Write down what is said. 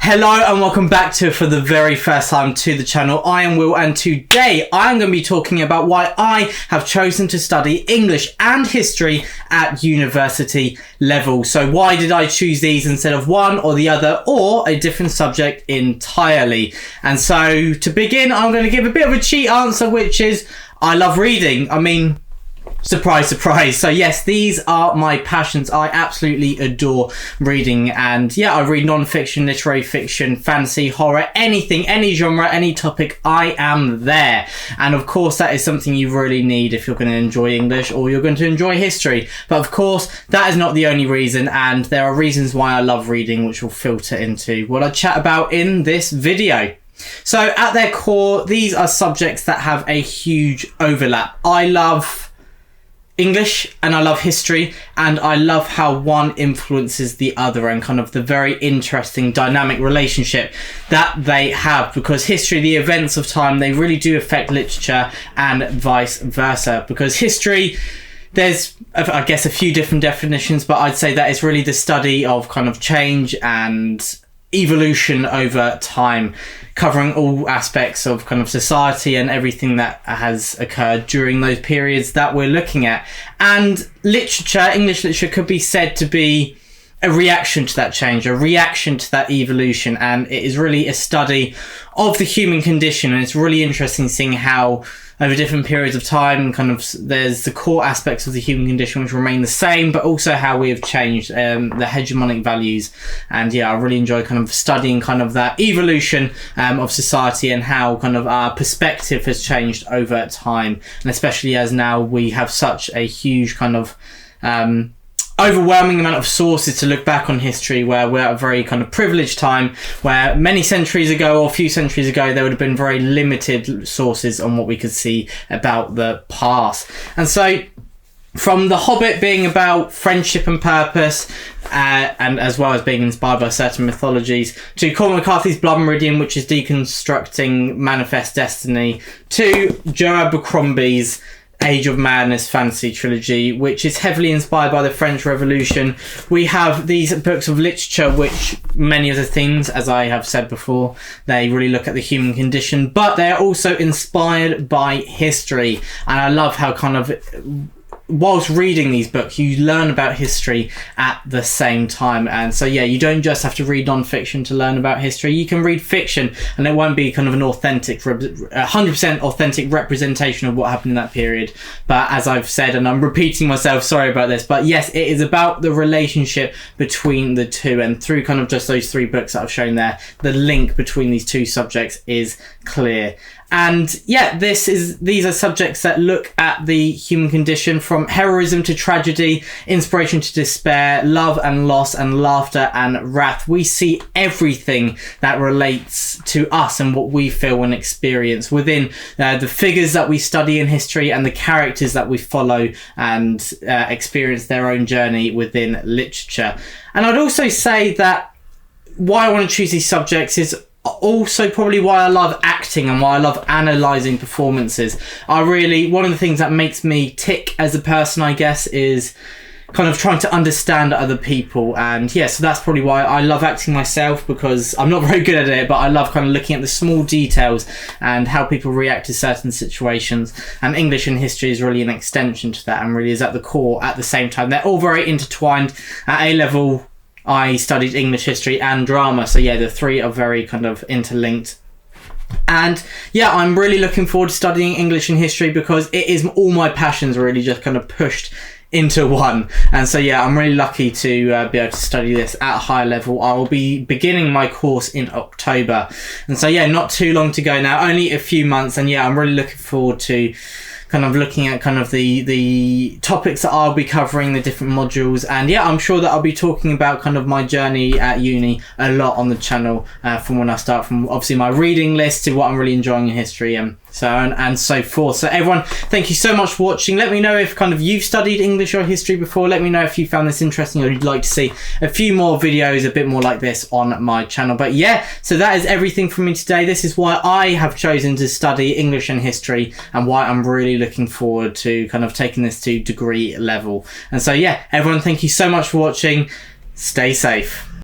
Hello and welcome back for the very first time to the channel. I am Will, and today I am going to be talking about why I have chosen to study English and history at university level. So why did I choose these instead of one or the other or a different subject entirely? And so to begin, I'm going to give a bit of a cheat answer, which is I love reading. I mean, surprise, surprise. So yes, these are my passions. I absolutely adore reading, and yeah, I read non-fiction, literary fiction, fantasy, horror, anything, any genre, any topic, I am there. And of course, that is something you really need if you're going to enjoy English or you're going to enjoy history. But of course, that is not the only reason, and there are reasons why I love reading, which will filter into what I chat about in this video. So at their core, these are subjects that have a huge overlap. I love English and I love history, and I love how one influences the other and kind of the very interesting dynamic relationship that they have, because history, the events of time, they really do affect literature and vice versa. Because history, there's, I guess, a few different definitions, but I'd say that is really the study of kind of change and evolution over time, covering all aspects of kind of society and everything that has occurred during those periods that we're looking at. And literature, English literature, could be said to be a reaction to that change, a reaction to that evolution, and it is really a study of the human condition. And it's really interesting seeing how over different periods of time, kind of, there's the core aspects of the human condition which remain the same, but also how we have changed, the hegemonic values. And yeah, I really enjoy kind of studying kind of that evolution of society and how kind of our perspective has changed over time. And especially as now we have such a huge kind of overwhelming amount of sources to look back on history, where we're at a very kind of privileged time, where many centuries ago or a few centuries ago there would have been very limited sources on what we could see about the past. And so from The Hobbit being about friendship and purpose, and as well as being inspired by certain mythologies, to Cormac McCarthy's Blood Meridian, which is deconstructing Manifest Destiny, to Joe Abercrombie's Age of Madness fantasy trilogy, which is heavily inspired by the French Revolution. We have these books of literature which, many of the themes, as I have said before, they really look at the human condition, but they're also inspired by history. And I love how kind of, whilst reading these books, you learn about history at the same time. And so yeah, you don't just have to read non-fiction to learn about history. You can read fiction and it won't be kind of an authentic, 100% authentic representation of what happened in that period. But as I've said, and I'm repeating myself, sorry about this, but yes, it is about the relationship between the two. And through kind of just those three books that I've shown there, the link between these two subjects is clear. And yeah, these are subjects that look at the human condition, from heroism to tragedy, inspiration to despair, love and loss, and laughter and wrath. We see everything that relates to us and what we feel and experience within the figures that we study in history and the characters that we follow and experience their own journey within literature. And I'd also say that why I want to choose these subjects is also probably why I love acting and why I love analysing performances. One of the things that makes me tick as a person, I guess, is kind of trying to understand other people. And yeah, so that's probably why I love acting myself, because I'm not very good at it, but I love kind of looking at the small details and how people react to certain situations. And English and history is really an extension to that, and really is at the core at the same time. They're all very intertwined. At A-level, I studied English, history and drama, so yeah, the three are very kind of interlinked. And yeah, I'm really looking forward to studying English and history, because it is all my passions really just kind of pushed into one. And so yeah, I'm really lucky to be able to study this at a high level. I will be beginning my course in October, and so yeah, not too long to go now, only a few months. And yeah, I'm really looking forward to kind of looking at kind of the topics that I'll be covering, the different modules. And yeah, I'm sure that I'll be talking about kind of my journey at uni a lot on the channel, from when I start, from obviously my reading list to what I'm really enjoying in history, and so on and so forth. So everyone, thank you so much for watching. Let me know if kind of you've studied English or history before. Let me know if you found this interesting or you'd like to see a few more videos a bit more like this on my channel. But yeah, so that is everything from me today. This is why I have chosen to study English and history, and why I'm really looking forward to kind of taking this to degree level. And so yeah, everyone, thank you so much for watching. Stay safe.